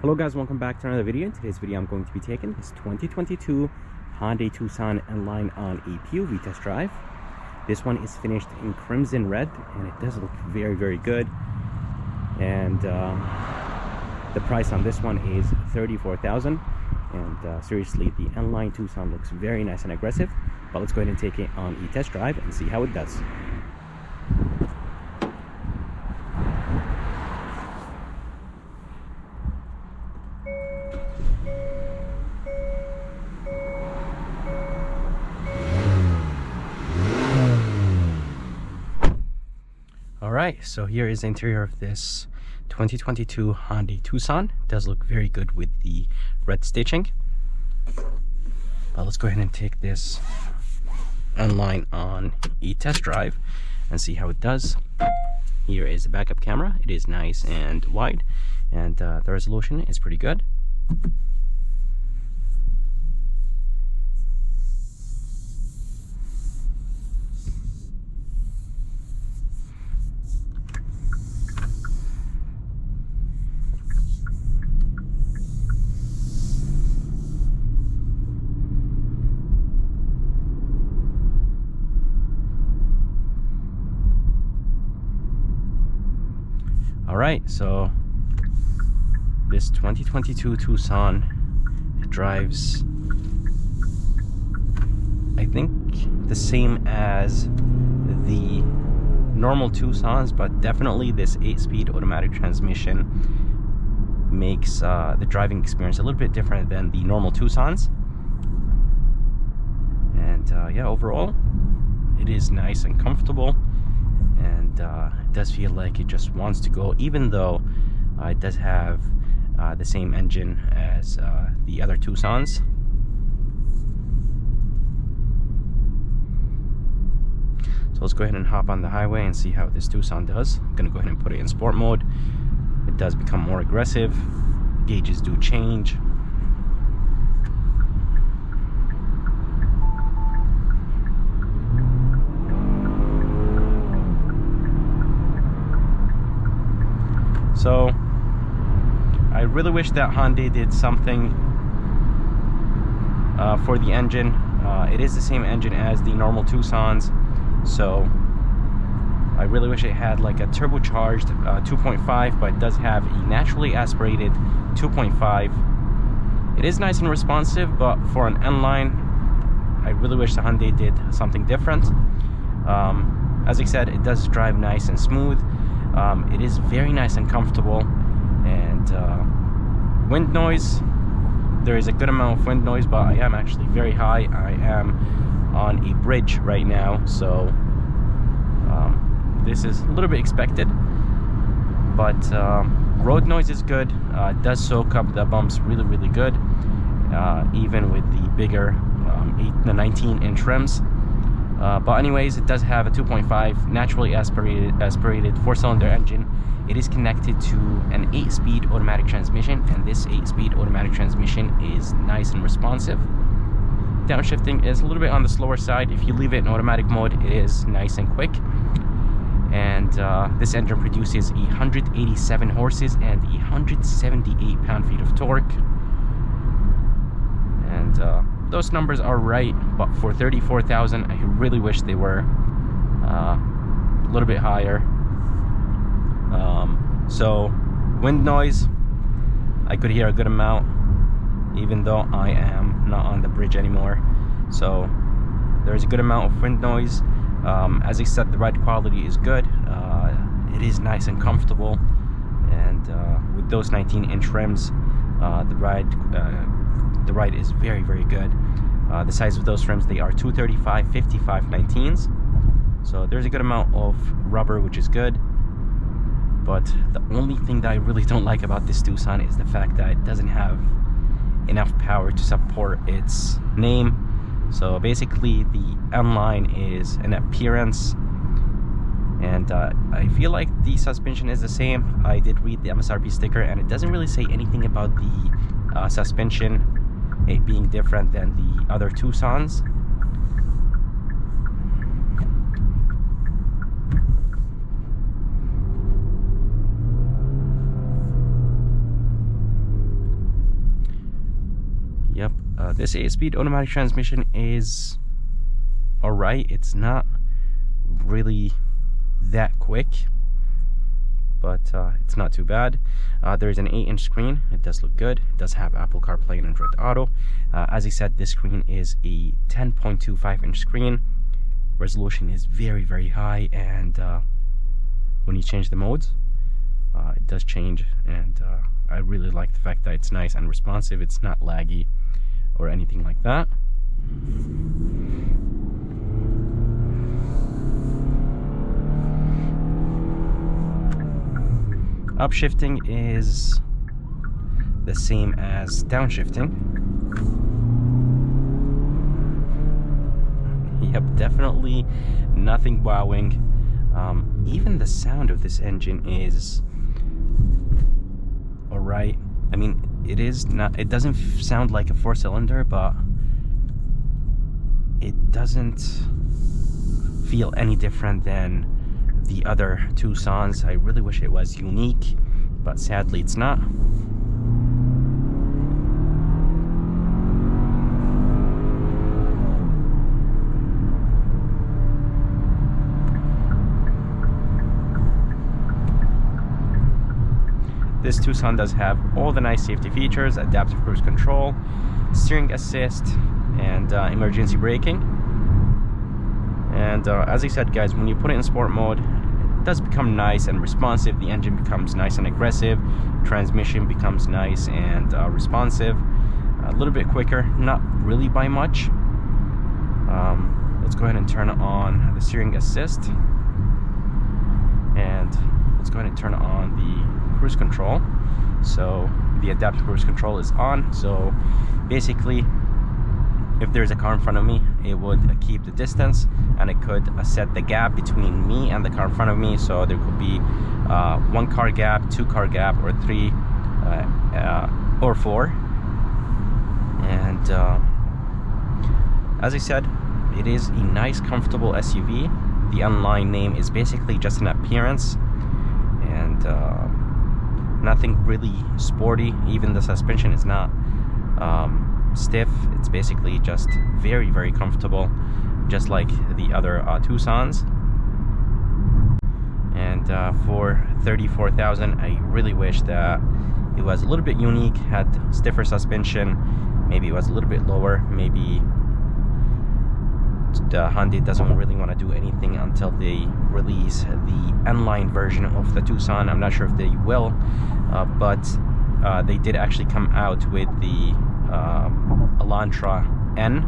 Hello guys, welcome back to another video. In today's video I'm going to be taking this 2022 Hyundai Tucson N-Line on a POV test drive. This one is finished in crimson red and it does look very good. And the price on this one is $34,000. And seriously, the N-Line Tucson looks very nice and aggressive. But let's go ahead and take it on a test drive and see how it does. Alright, so here is the interior of this 2022 Hyundai Tucson. It does look very good with the red stitching. But let's go ahead and take this N-Line on a test drive and see how it does. Here is the backup camera. It is nice and wide, and the resolution is pretty good. Alright, so this 2022 Tucson drives, I think, the same as the normal Tucsons, but definitely this 8-speed automatic transmission makes the driving experience a little bit different than the normal Tucsons. And yeah, overall, it is nice and comfortable. And it does feel like it just wants to go, even though it does have the same engine as the other Tucsons. So let's go ahead and hop on the highway and see how this Tucson does. I'm gonna go ahead and put it in sport mode. It does become more aggressive. Gauges do change. So I really wish that Hyundai did something for the engine. It is the same engine as the normal Tucsons, so I really wish it had like a turbocharged 2.5, but it does have a naturally aspirated 2.5. It is nice and responsive, but for an N-Line, I really wish the Hyundai did something different. As I said, it does drive nice and smooth. It is very nice and comfortable, and wind noise, there is a good amount of wind noise, but I am actually very high. I am on a bridge right now, so this is a little bit expected, but road noise is good. It does soak up the bumps really good, even with the bigger 19-inch rims. But anyways, it does have a 2.5 naturally aspirated 4-cylinder engine. It is connected to an 8-speed automatic transmission, and this 8-speed automatic transmission is nice and responsive. Downshifting is a little bit on the slower side. If you leave it in automatic mode, it is nice and quick. And this engine produces 187 horses and 178 pound-feet of torque. And those numbers are right, but for $34,000, I really wish they were a little bit higher. So wind noise, I could hear a good amount, even though I am not on the bridge anymore. So there's a good amount of wind noise. As I said, the ride quality is good. It is nice and comfortable, and with those 19-inch rims, the ride is very good. The size of those rims, they are 235 55 19s, so there's a good amount of rubber, which is good. But the only thing that I really don't like about this Tucson is the fact that it doesn't have enough power to support its name. So basically the N-Line is an appearance, and I feel like the suspension is the same. I did read the MSRP sticker, and it doesn't really say anything about the suspension, it being different than the other Tucsons. This 8-speed automatic transmission is alright. It's not really that quick, but it's not too bad. There's an 8-inch screen. It does look good. It does have Apple CarPlay and Android Auto. As I said, this screen is a 10.25-inch screen. Resolution is very, very high, and when you change the modes, it does change, and I really like the fact that it's nice and responsive. It's not laggy or anything like that. Upshifting is the same as downshifting. Yep, definitely nothing wowing. Even the sound of this engine is alright. I mean, it doesn't sound like a 4-cylinder, but it doesn't feel any different than the other Tucsons. I really wish it was unique, but sadly it's not. This Tucson does have all the nice safety features: adaptive cruise control, steering assist, and emergency braking. And as I said, guys, when you put it in sport mode, it does become nice and responsive. The engine becomes nice and aggressive. Transmission becomes nice and responsive. A little bit quicker, not really by much. Let's go ahead and turn on the steering assist. And let's go ahead and turn on the cruise control. So the adaptive cruise control is on. So basically, if there's a car in front of me, it would keep the distance, and it could set the gap between me and the car in front of me. So there could be 1 car gap, 2 car gap, or 3 or 4. And as I said, it is a nice, comfortable SUV. The online name is basically just an appearance, and nothing really sporty. Even the suspension is not stiff. It's basically just very, very comfortable, just like the other Tucsons. And for $34,000, I really wish that it was a little bit unique, had stiffer suspension, maybe it was a little bit lower. Maybe the Hyundai doesn't really want to do anything until they release the N-line version of the Tucson. I'm not sure if they will, but they did actually come out with the Elantra N.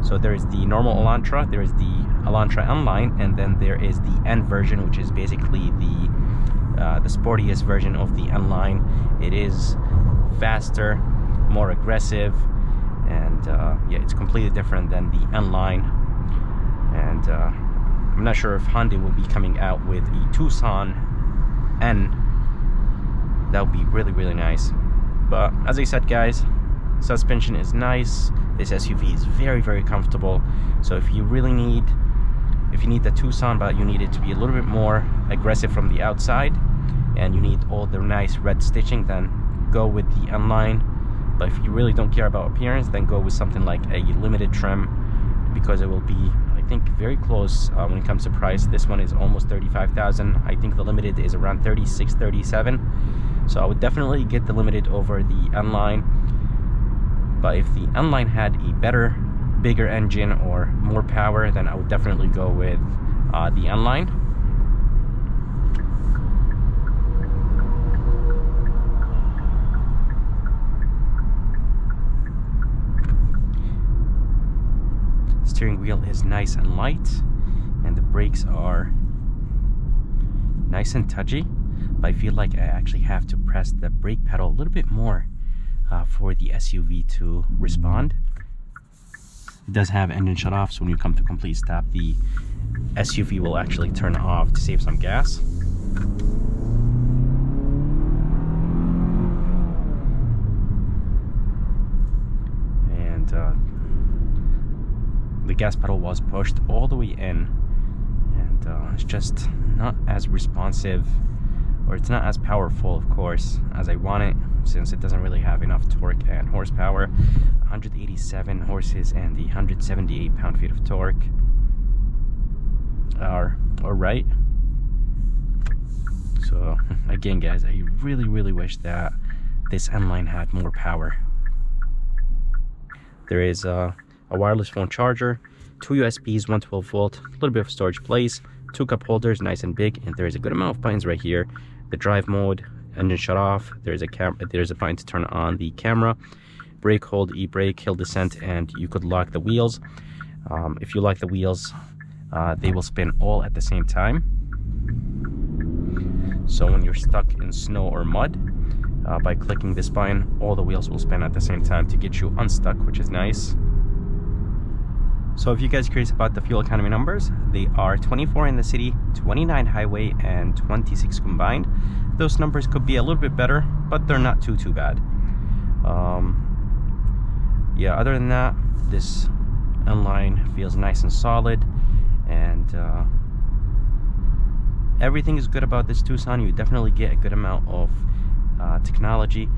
So there is the normal Elantra, there is the Elantra N-line, and then there is the N version, which is basically the sportiest version of the N-line. It is faster, more aggressive, and yeah, it's completely different than the N-line. And I'm not sure if Hyundai will be coming out with a Tucson N. That would be really, really nice. But as I said, guys, suspension is nice. This SUV is very, very comfortable. So if you really need, the Tucson, but you need it to be a little bit more aggressive from the outside, and you need all the nice red stitching, then go with the N-line. But if you really don't care about appearance, then go with something like a limited trim, because it will be, I think, very close when it comes to price. This one is almost $35,000. I think the limited is around $36,000, $37,000. So I would definitely get the limited over the N-line. But if the N-line had a better, bigger engine or more power, then I would definitely go with the N-line. Steering wheel is nice and light, and the brakes are nice and touchy, but I feel like I actually have to press the brake pedal a little bit more for the SUV to respond. It does have engine shut off, so when you come to complete stop, the SUV will actually turn off to save some gas. And the gas pedal was pushed all the way in, and it's just not as responsive or it's not as powerful, of course, as I want it, since it doesn't really have enough torque and horsepower. 187 horses and the 178 pound-feet of torque are alright. So again, guys, I really wish that this N-Line had more power. There is a wireless phone charger, 2 USBs, 112 volt, a little bit of storage place, 2 cup holders, nice and big, and there is a good amount of buttons right here. The drive mode, engine shut off, there's a button to turn on the camera, brake hold, e-brake, hill descent, and you could lock the wheels. If you lock the wheels, they will spin all at the same time. So when you're stuck in snow or mud, by clicking this button, all the wheels will spin at the same time to get you unstuck, which is nice. So if you guys are curious about the fuel economy numbers, they are 24 in the city, 29 highway, and 26 combined. Those numbers could be a little bit better, but they're not too bad. Yeah, other than that, this N-Line feels nice and solid, and everything is good about this Tucson. You definitely get a good amount of technology,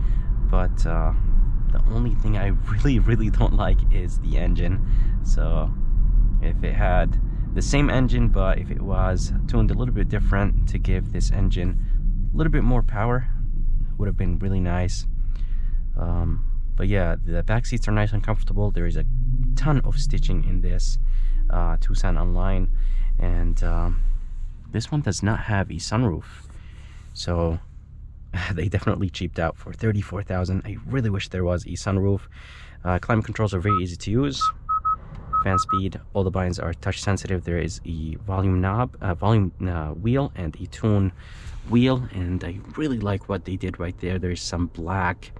but the only thing I really don't like is the engine. So if it had the same engine, but if it was tuned a little bit different to give this engine a little bit more power, would have been really nice. But yeah, the back seats are nice and comfortable. There is a ton of stitching in this Tucson N-Line, and this one does not have a sunroof, so they definitely cheaped out for $34,000. I really wish there was a sunroof. Climate controls are very easy to use. Fan speed, all the buttons are touch sensitive. There is a volume knob, wheel, and a tune wheel, and I really like what they did right there. There's some black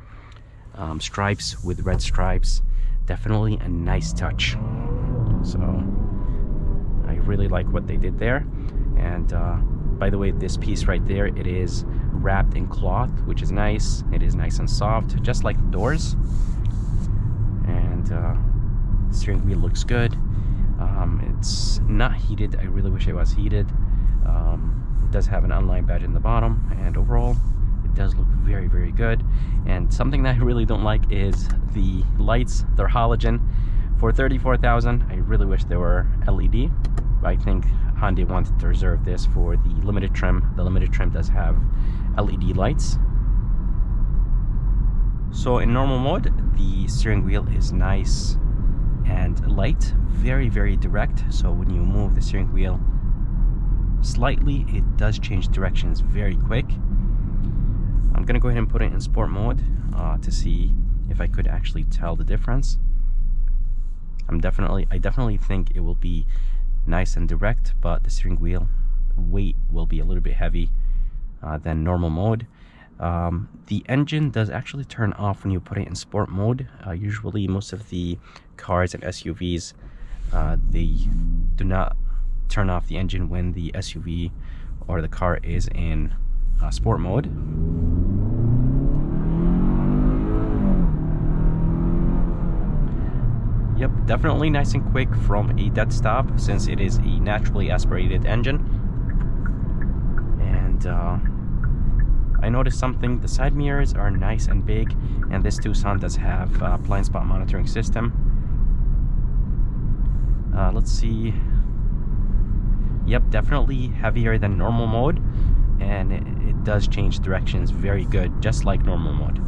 stripes with red stripes. Definitely a nice touch. So I really like what they did there. And by the way, this piece right there, it is wrapped in cloth, which is nice. It is nice and soft, just like the doors. And steering wheel looks good. It's not heated. I really wish it was heated. It does have an N-Line badge in the bottom, and overall it does look very good. And something that I really don't like is the lights. They're halogen. For $34,000, I really wish they were LED. I think Hyundai wanted to reserve this for the limited trim. The limited trim does have LED lights. So in normal mode, the steering wheel is nice and light, very direct. So when you move the steering wheel slightly, it does change directions very quick. I'm gonna go ahead and put it in sport mode to see if I could actually tell the difference. I definitely think it will be nice and direct, but the steering wheel weight will be a little bit heavy than normal mode. The engine does actually turn off when you put it in sport mode. Usually most of the cars and SUVs, they do not turn off the engine when the SUV or the car is in sport mode. Yep, definitely nice and quick from a dead stop, since it is a naturally aspirated engine. And I noticed something. The side mirrors are nice and big, and this Tucson does have a blind spot monitoring system. Let's see. Yep, definitely heavier than normal mode, and it does change directions very good, just like normal mode.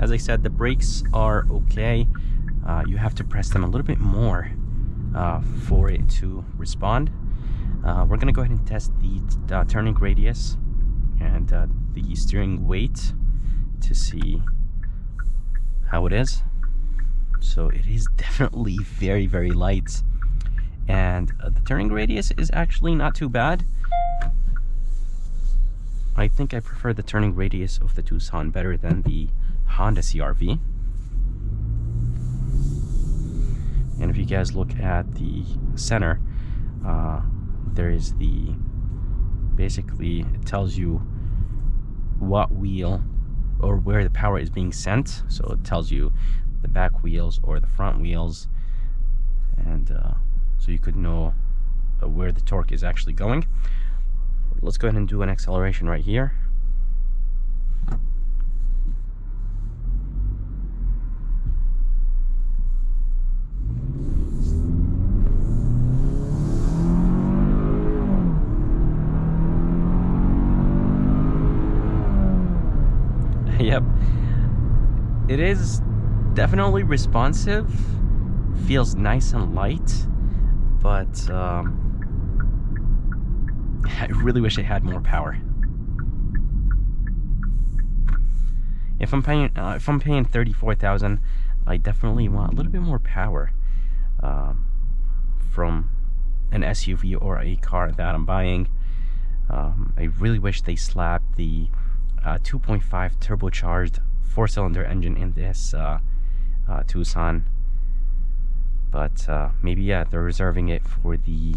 As I said, the brakes are okay. You have to press them a little bit more for it to respond. We're gonna go ahead and test the turning radius and the steering weight to see how it is. So it is definitely very light, and the turning radius is actually not too bad. I think I prefer the turning radius of the Tucson better than the Honda CR-V. And if you guys look at the center, there is basically it tells you what wheel or where the power is being sent. So it tells you the back wheels or the front wheels, and so you could know where the torque is actually going. Let's go ahead and do an acceleration right here. Yep, it is definitely responsive, feels nice and light, but I really wish it had more power. If I'm paying $34,000, I definitely want a little bit more power from an SUV or a car that I'm buying. I really wish they slapped the 2.5 turbocharged 4-cylinder engine in this Tucson, but maybe, yeah, they're reserving it for the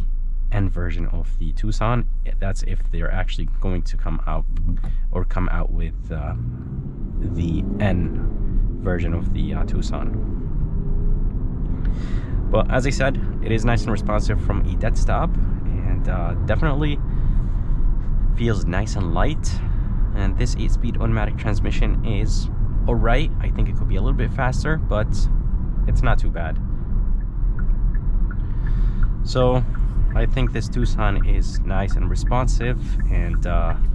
N version of the Tucson. That's if they're actually going to come out with the N version of the Tucson. But as I said, it is nice and responsive from a dead stop, and definitely feels nice and light. And this 8-speed automatic transmission is alright. I think it could be a little bit faster, but it's not too bad. So I think this Tucson is nice and responsive, and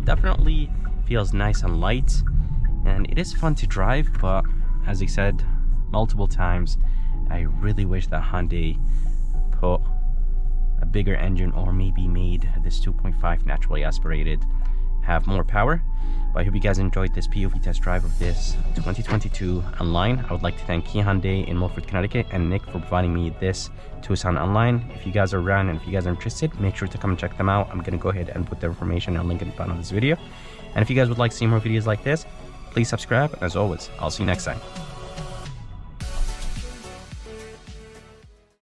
definitely feels nice and light, and it is fun to drive. But as I said multiple times, I really wish that Hyundai put a bigger engine, or maybe made this 2.5 naturally aspirated have more power. But I hope you guys enjoyed this POV test drive of this 2022 Online. I would like to thank Hyundai in Milford, Connecticut, and Nick for providing me this Tucson Online. If you guys are around and if you guys are interested, make sure to come and check them out. I'm going to go ahead and put their information and link in the bottom of this video. And if you guys would like to see more videos like this, please subscribe. And as always, I'll see you next time.